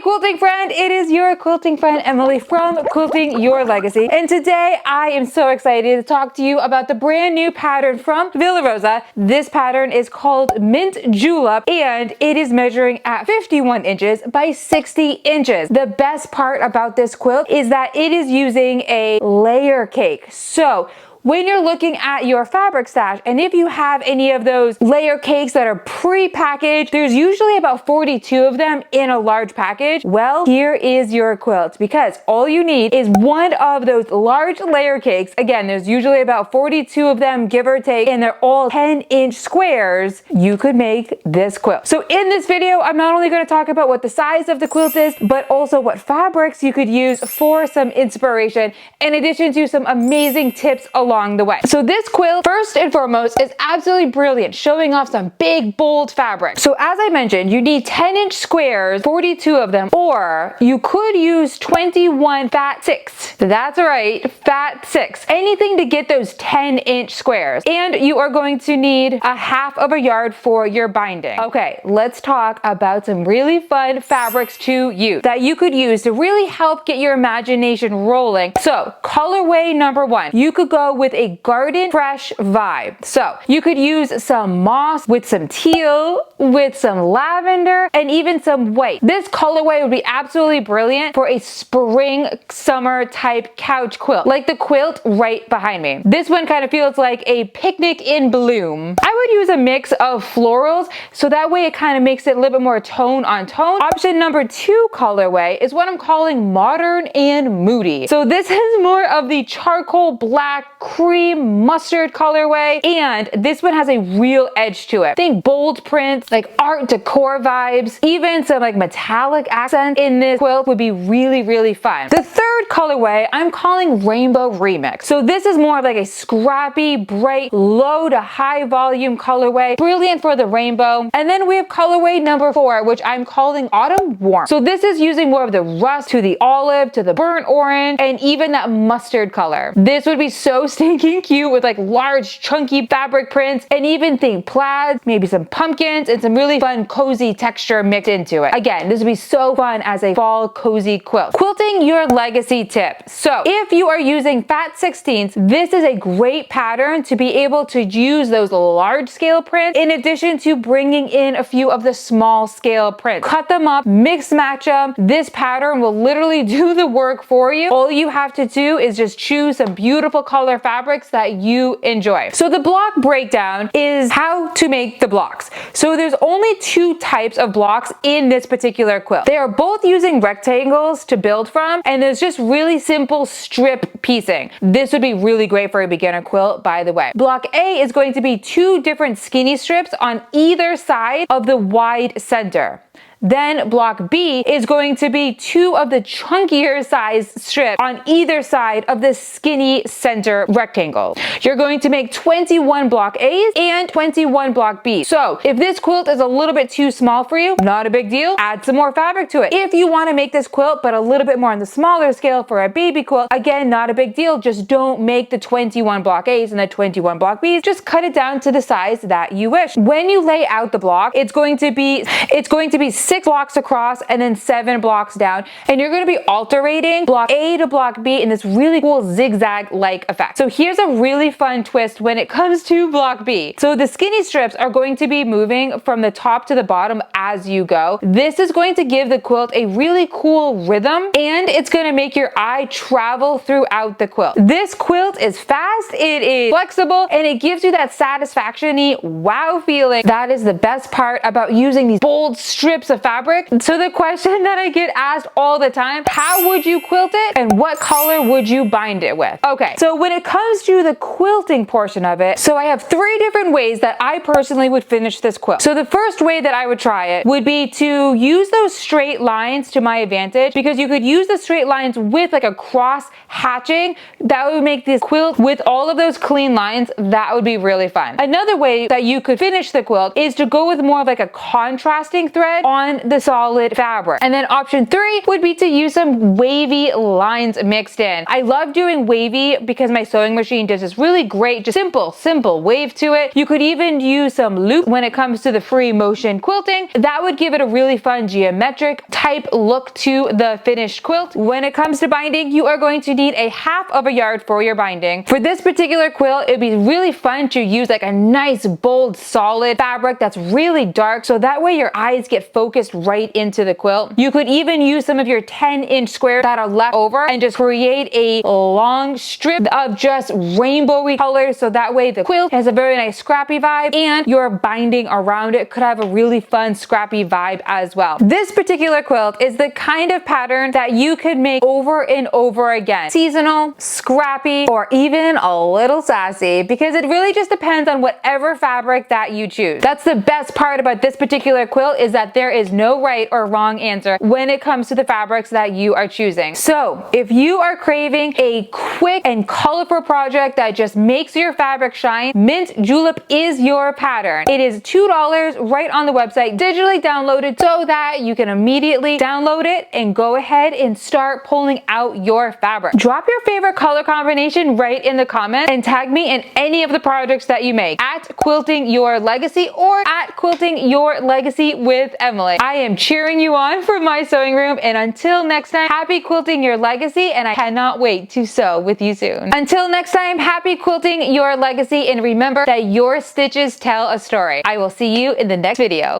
quilting friend, it is your quilting friend Emily from Quilting Your Legacy, and today I am so excited to talk to you about the brand new pattern from Villa Rosa. This pattern is called Mint Julep and it is measuring at 51 inches by 60 inches. The best part about this quilt is that it is using a layer cake. So when you're looking at your fabric stash, and if you have any of those layer cakes that are pre-packaged, there's usually about 42 of them in a large package. Well, here is your quilt, because all you need is one of those large layer cakes. Again, there's usually about 42 of them, give or take, and they're all 10-inch squares. You could make this quilt. So in this video, I'm not only going to talk about what the size of the quilt is, but also what fabrics you could use for some inspiration, in addition to some amazing tips along the way. So this quilt, first and foremost, is absolutely brilliant, showing off some big, bold fabric. So as I mentioned, you need 10-inch squares, 42 of them, or you could use 21 fat 6. That's right, fat 6. Anything to get those 10-inch squares. And you are going to need a half of a yard for your binding. Okay, let's talk about some really fun fabrics to use that you could use to really help get your imagination rolling. So colorway number 1, you could go with a garden fresh vibe. So you could use some moss with some teal, with some lavender, and even some white. This colorway would be absolutely brilliant for a spring summer type couch quilt, like the quilt right behind me. This one kind of feels like a picnic in bloom. I would use a mix of florals, so that way it kind of makes it a little bit more tone on tone. Option number 2 colorway is what I'm calling modern and moody. So this is more of the charcoal black cream mustard colorway, and this one has a real edge to it. Think bold prints, like art decor vibes, even some like metallic accents in this quilt would be really, really fun. The third colorway I'm calling Rainbow Remix. So this is more like a scrappy, bright, low to high volume colorway, brilliant for the rainbow. And then we have colorway number 4, which I'm calling Autumn Warm. So this is using more of the rust to the olive to the burnt orange and even that mustard color. This would be so stinking cute with like large chunky fabric prints, and even think plaids, maybe some pumpkins, and some really fun cozy texture mixed into it. Again, this would be so fun as a fall cozy quilt. Quilting Your Legacy tip. So if you are using fat 16ths, this is a great pattern to be able to use those large scale prints in addition to bringing in a few of the small scale prints. Cut them up, mix match them. This pattern will literally do the work for you. All you have to do is just choose some beautiful color fabrics that you enjoy. So the block breakdown is how to make the blocks. So there's only 2 types of blocks in this particular quilt. They are both using rectangles to build from, and there's just really simple strip piecing. This would be really great for a beginner quilt, by the way. Block A is going to be 2 different skinny strips on either side of the wide center. Then block B is going to be 2 of the chunkier size strips on either side of the skinny center rectangle. You're going to make 21 block A's and 21 block B's. So if this quilt is a little bit too small for you, not a big deal. Add some more fabric to it. If you want to make this quilt but a little bit more on the smaller scale for a baby quilt, again, not a big deal. Just don't make the 21 block A's and the 21 block B's. Just cut it down to the size that you wish. When you lay out the block, it's going to be 6 blocks across and then 7 blocks down, and you're going to be alternating block A to block B in this really cool zigzag like effect. So here's a really fun twist when it comes to block B. So the skinny strips are going to be moving from the top to the bottom as you go. This is going to give the quilt a really cool rhythm, and it's going to make your eye travel throughout the quilt. This quilt is fast, it is flexible, and it gives you that satisfaction-y wow feeling. That is the best part about using these bold strips of fabric. So the question that I get asked all the time, how would you quilt it and what color would you bind it with? Okay, so when it comes to the quilting portion of it, so I have 3 different ways that I personally would finish this quilt. So the first way that I would try it would be to use those straight lines to my advantage, because you could use the straight lines with like a cross hatching. That would make this quilt with all of those clean lines. That would be really fun. Another way that you could finish the quilt is to go with more of like a contrasting thread. on the solid fabric. And then option 3 would be to use some wavy lines mixed in. I love doing wavy because my sewing machine does this really great, just simple wave to it. You could even use some loop when it comes to the free motion quilting. That would give it a really fun geometric type look to the finished quilt. When it comes to binding, you are going to need a 1/2 yard for your binding. For this particular quilt, it'd be really fun to use like a nice, bold, solid fabric that's really dark, so that way your eyes get focused right into the quilt. You could even use some of your 10-inch squares that are left over and just create a long strip of just rainbowy colors, so that way the quilt has a very nice scrappy vibe and your binding around it could have a really fun scrappy vibe as well. This particular quilt is the kind of pattern that you could make over and over again. Seasonal, scrappy, or even a little sassy, because it really just depends on whatever fabric that you choose. That's the best part about this particular quilt, is that there is no right or wrong answer when it comes to the fabrics that you are choosing. So if you are craving a quick and colorful project that just makes your fabric shine, Mint Julep is your pattern. It is $2 right on the website, digitally downloaded, so that you can immediately download it and go ahead and start pulling out your fabric. Drop your favorite color combination right in the comments and tag me in any of the projects that you make at Quilting Your Legacy or at Quilting Your Legacy with Emily. I am cheering you on from my sewing room, and until next time, happy quilting your legacy, and I cannot wait to sew with you soon. Until next time, happy quilting your legacy, and remember that your stitches tell a story. I will see you in the next video.